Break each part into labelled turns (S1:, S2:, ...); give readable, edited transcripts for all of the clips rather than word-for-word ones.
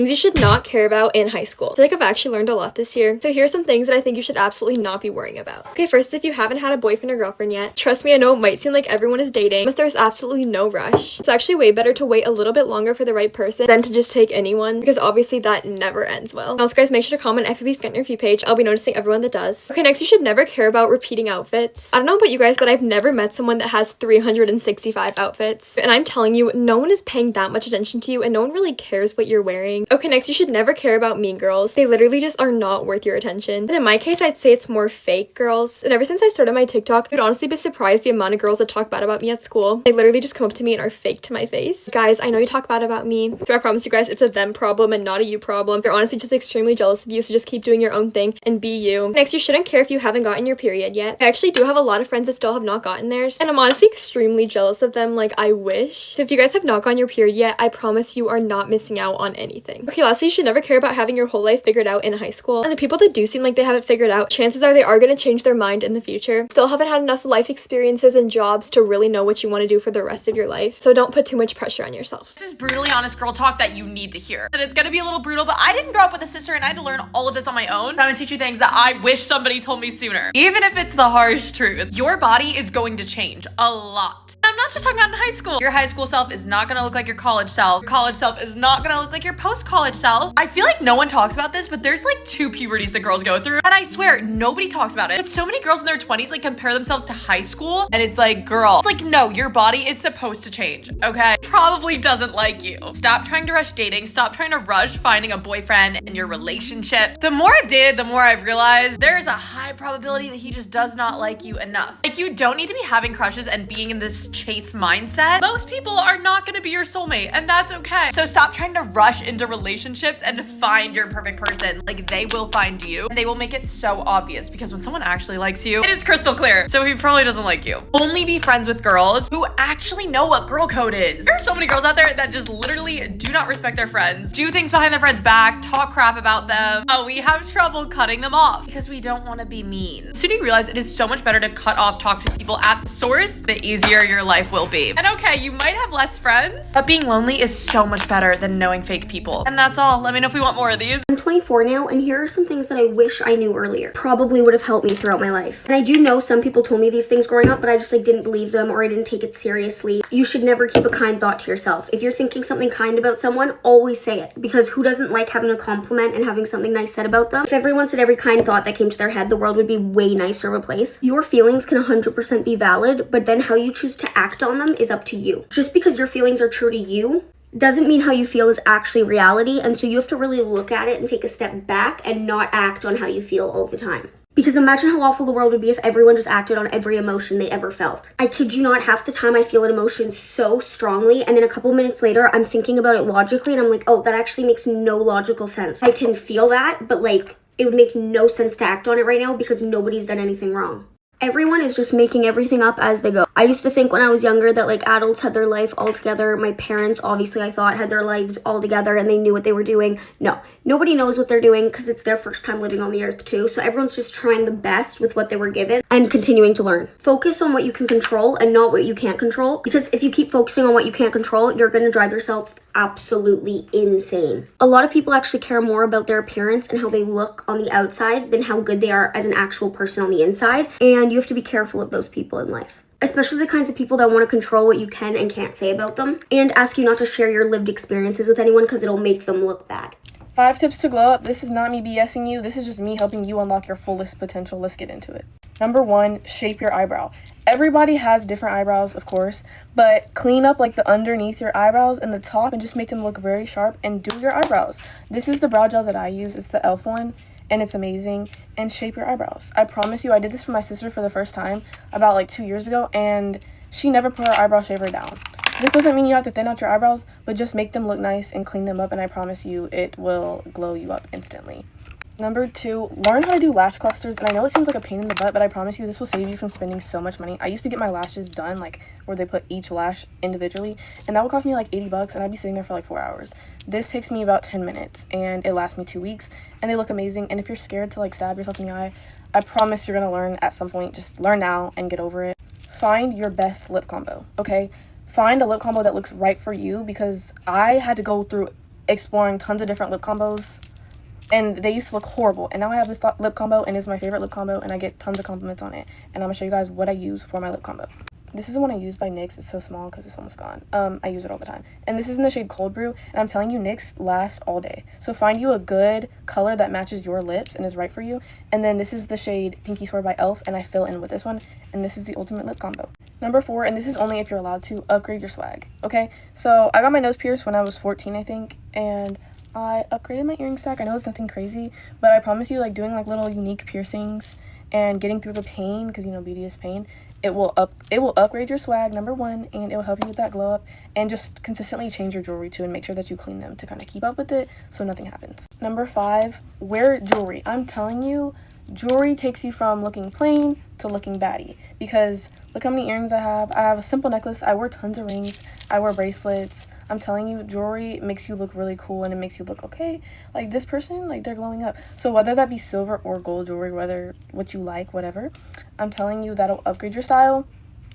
S1: Things you should not care about in high school. I feel like I've actually learned a lot this year. So here are some things that I think you should absolutely not be worrying about. Okay, first, if you haven't had a boyfriend or girlfriend yet, trust me, I know it might seem like everyone is dating, but there's absolutely no rush. It's actually way better to wait a little bit longer for the right person than to just take anyone, because obviously that never ends well. And also, guys, make sure to comment FB's Get Your Few page. I'll be noticing everyone that does. Okay, next, you should never care about repeating outfits. I don't know about you guys, but I've never met someone that has 365 outfits. And I'm telling you, no one is paying that much attention to you, and no one really cares what you're wearing. Okay, next, you should never care about mean girls. They literally just are not worth your attention. And in my case, I'd say it's more fake girls. And ever since I started my TikTok, you'd honestly be surprised the amount of girls that talk bad about me at school. They literally just come up to me and are fake to my face. Guys, I know you talk bad about me, so I promise you guys it's a them problem and not a you problem. They're honestly just extremely jealous of you, so just keep doing your own thing and be you. Next, you shouldn't care if you haven't gotten your period yet. I actually do have a lot of friends that still have not gotten theirs, and I'm honestly extremely jealous of them. Like, I wish. So if you guys have not gotten your period yet, I promise you are not missing out on anything. Okay, lastly, you should never care about having your whole life figured out in high school. And the people that do seem like they have it figured out, chances are they are going to change their mind in the future. Still haven't had enough life experiences and jobs to really know what you want to do for the rest of your life. So don't put too much pressure on yourself.
S2: This is brutally honest girl talk that you need to hear. And it's gonna be a little brutal, but I didn't grow up with a sister and I had to learn all of this on my own. I'm gonna teach you things that I wish somebody told me sooner. Even if it's the harsh truth, your body is going to change a lot. I'm not just talking about in high school. Your high school self is not gonna look like your college self. Your college self is not gonna look like your post-college self. I feel like no one talks about this, but there's like 2 puberties that girls go through. And I swear, nobody talks about it. But so many girls in their 20s like compare themselves to high school. And it's like, girl, it's like, no, your body is supposed to change, okay? Probably doesn't like you. Stop trying to rush dating. Stop trying to rush finding a boyfriend in your relationship. The more I've dated, the more I've realized there is a high probability that he just does not like you enough. Like, you don't need to be having crushes and being in this chase mindset. Most people are not gonna be your soulmate, and that's okay. So stop trying to rush into relationships and find your perfect person. Like, they will find you, and they will make it so obvious, because when someone actually likes you, it is crystal clear. So he probably doesn't like you. Only be friends with girls who actually know what girl code is. There are so many girls out there that just literally do not respect their friends, do things behind their friends' back, talk crap about them. Oh, we have trouble cutting them off because we don't want to be mean. Soon you realize it is so much better to cut off toxic people at the source, the easier your life will be. And okay, you might have less friends, but being lonely is so much better than knowing fake people. And that's all. Let me know if we want more of these.
S3: I'm 24 now, and here are some things that I wish I knew earlier. Probably would have helped me throughout my life. And I do know some people told me these things growing up, but I just like didn't believe them, or I didn't take it seriously. You should never keep a kind thought to yourself. If you're thinking something kind about someone, always say it, because who doesn't like having a compliment and having something nice said about them? If everyone said every kind thought that came to their head, the world would be way nicer of a place. Your feelings can 100% be valid, but then how you choose to act on them is up to you. Just because your feelings are true to you doesn't mean how you feel is actually reality, and so you have to really look at it and take a step back and not act on how you feel all the time. Because imagine how awful the world would be if everyone just acted on every emotion they ever felt. I kid you not, half the time I feel an emotion so strongly, and then a couple minutes later I'm thinking about it logically and I'm like, oh, that actually makes no logical sense. I can feel that, but like, it would make no sense to act on it right now because nobody's done anything wrong. Everyone is just making everything up as they go. I used to think when I was younger that like adults had their life all together. My parents, obviously, I thought had their lives all together and they knew what they were doing. No, nobody knows what they're doing because it's their first time living on the earth too. So everyone's just trying the best with what they were given and continuing to learn. Focus on what you can control and not what you can't control, because if you keep focusing on what you can't control, you're going to drive yourself absolutely insane. A lot of people actually care more about their appearance and how they look on the outside than how good they are as an actual person on the inside, and you have to be careful of those people in life. Especially the kinds of people that want to control what you can and can't say about them, and ask you not to share your lived experiences with anyone because it'll make them look bad.
S4: 5 tips to glow up. This is not me BSing you. This is just me helping you unlock your fullest potential. Let's get into it. Number 1, shape your eyebrow. Everybody has different eyebrows, of course, but clean up like the underneath your eyebrows and the top and just make them look very sharp and do your eyebrows. This is the brow gel that I use. It's the e.l.f. one, and it's amazing. And shape your eyebrows. I promise you, I did this for my sister for the first time about like 2 years ago, and she never put her eyebrow shaver down. This doesn't mean you have to thin out your eyebrows, but just make them look nice and clean them up, and I promise you it will glow you up instantly. Number 2, learn how to do lash clusters. And I know it seems like a pain in the butt, but I promise you this will save you from spending so much money. I used to get my lashes done, like where they put each lash individually, and that would cost me like $80, and I'd be sitting there for like 4 hours. This takes me about 10 minutes, and it lasts me 2 weeks, and they look amazing. And if you're scared to like stab yourself in the eye, I promise you're gonna learn at some point. Just learn now and get over it. Find your best lip combo, okay? Find a lip combo that looks right for you, because I had to go through exploring tons of different lip combos, and they used to look horrible, and now I have this lip combo, and it's my favorite lip combo, and I get tons of compliments on it, and I'm gonna show you guys what I use for my lip combo. This is the one I use by NYX. It's so small because it's almost gone. I use it all the time. And this is in the shade Cold Brew. And I'm telling you, NYX lasts all day. So find you a good color that matches your lips and is right for you. And then this is the shade Pinky Sword by e.l.f. And I fill in with this one. And this is the ultimate lip combo. Number 4, and this is only if you're allowed to, upgrade your swag. Okay, so I got my nose pierced when I was 14, I think. And I upgraded my earring stack. I know it's nothing crazy, but I promise you, like, doing like little unique piercings and getting through the pain, because you know beauty is pain, it will upgrade your swag, number 1, and it will help you with that glow up, and just consistently change your jewelry too, and make sure that you clean them to kind of keep up with it so nothing happens. Number 5, wear jewelry. I'm telling you, jewelry takes you from looking plain to looking baddie, because look how many earrings I have. I have a simple necklace. I wear tons of rings. I wear bracelets. I'm telling you, jewelry makes you look really cool, and it makes you look okay. Like, this person, like, they're glowing up. So whether that be silver or gold jewelry, whether what you like, whatever, I'm telling you, that'll upgrade your style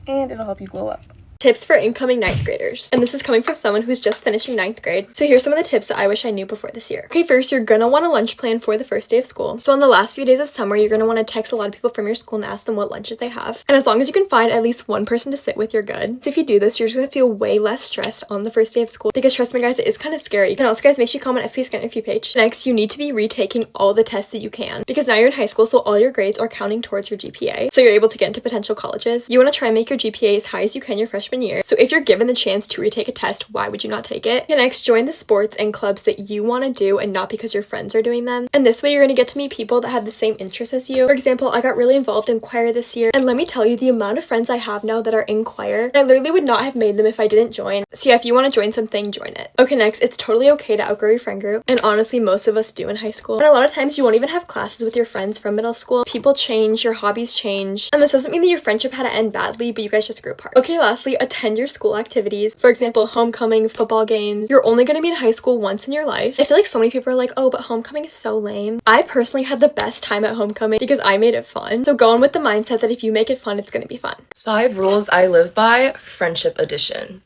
S4: and it'll help you glow up.
S1: Tips for incoming 9th graders. And this is coming from someone who's just finishing 9th grade. So here's some of the tips that I wish I knew before this year. Okay, first, you're gonna want a lunch plan for the first day of school. So on the last few days of summer, you're gonna want to text a lot of people from your school and ask them what lunches they have. And as long as you can find at least one person to sit with, you're good. So if you do this, you're just gonna feel way less stressed on the first day of school, because trust me guys, it is kind of scary. And also guys, make sure you comment FP Scan if you page. Next, you need to be retaking all the tests that you can, because now you're in high school, so all your grades are counting towards your GPA. So you're able to get into potential colleges. You want to try and make your GPA as high as you can your freshman year. So if you're given the chance to retake a test, why would you not take it? And next, join the sports and clubs that you want to do, and not because your friends are doing them. And this way you're going to get to meet people that have the same interests as you. For example, I got really involved in choir this year, and let me tell you, the amount of friends I have now that are in choir, I literally would not have made them if I didn't join. So yeah, if you want to join something, join it. Okay, next, it's totally okay to outgrow your friend group, and honestly most of us do in high school. And a lot of times you won't even have classes with your friends from middle school. People change, your hobbies change, and this doesn't mean that your friendship had to end badly, but you guys just grew apart. Okay, lastly, attend your school activities. For example, homecoming, football games. You're only going to be in high school once in your life. I feel like so many people are like, oh, but homecoming is so lame. I personally had the best time at homecoming because I made it fun. So go in with the mindset that if you make it fun, it's going to be fun.
S5: 5 rules I live by, friendship edition.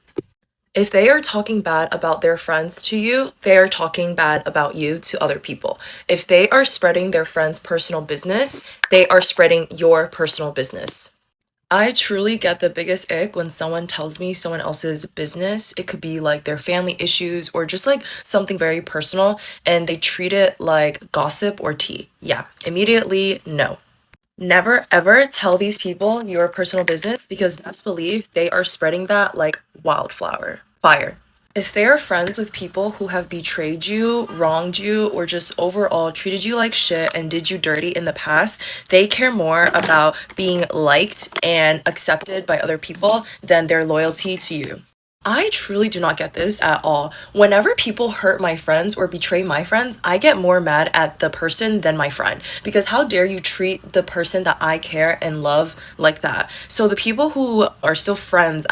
S5: If they are talking bad about their friends to you, they are talking bad about you to other people. If they are spreading their friends' personal business, they are spreading your personal business. I truly get the biggest ick when someone tells me someone else's business. It could be like their family issues or just like something very personal, and they treat it like gossip or tea. Yeah, immediately no. Never ever tell these people your personal business, because best believe they are spreading that like wildfire. If they are friends with people who have betrayed you, wronged you, or just overall treated you like shit and did you dirty in the past, they care more about being liked and accepted by other people than their loyalty to you. I truly do not get this at all. Whenever people hurt my friends or betray my friends, I get more mad at the person than my friend, because how dare you treat the person that I care and love like that? So the people who are still friends,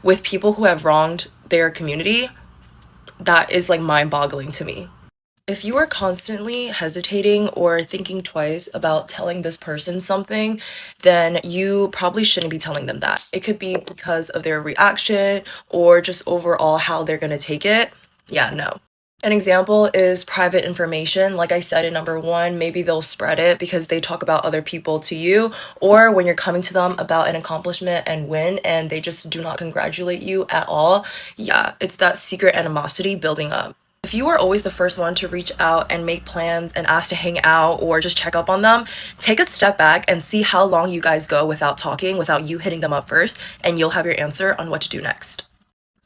S5: with people who have wronged their community, that is like mind-boggling to me. If you are constantly hesitating or thinking twice about telling this person something, then you probably shouldn't be telling them that. It could be because of their reaction or just overall how they're gonna take it. Yeah, no. An example is private information. Like I said in number 1, maybe they'll spread it because they talk about other people to you, or when you're coming to them about an accomplishment and win and they just do not congratulate you at all. Yeah, it's that secret animosity building up. If you are always the first one to reach out and make plans and ask to hang out or just check up on them, take a step back and see how long you guys go without talking, without you hitting them up first, and you'll have your answer on what to do next.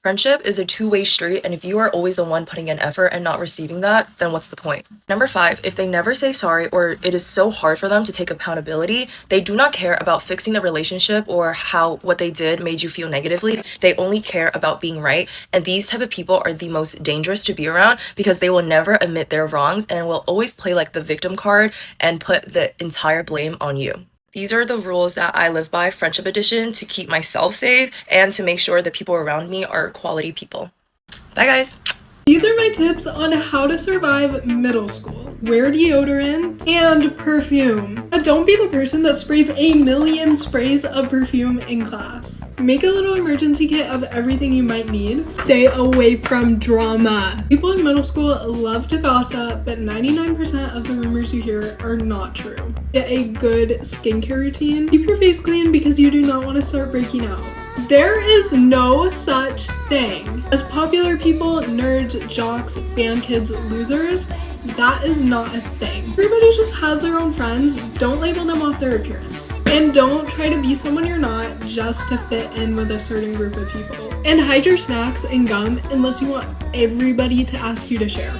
S5: Friendship is a two-way street, and if you are always the one putting in effort and not receiving that, then what's the point? Number 5, if they never say sorry or it is so hard for them to take accountability, they do not care about fixing the relationship or how what they did made you feel negatively. They only care about being right, and these type of people are the most dangerous to be around because they will never admit their wrongs and will always play like the victim card and put the entire blame on you. These are the rules that I live by, friendship edition, to keep myself safe and to make sure the people around me are quality people. Bye guys.
S6: These are my tips on how to survive middle school. Wear deodorant and perfume. Don't be the person that sprays a million sprays of perfume in class. Make a little emergency kit of everything you might need. Stay away from drama. People in middle school love to gossip, but 99% of the rumors you hear are not true. Get a good skincare routine. Keep your face clean because you do not want to start breaking out. There is no such thing as popular people, nerds, jocks, band kids, losers. That is not a thing. Everybody just has their own friends. Don't label them off their appearance. And don't try to be someone you're not just to fit in with a certain group of people. And hide your snacks and gum unless you want everybody to ask you to share.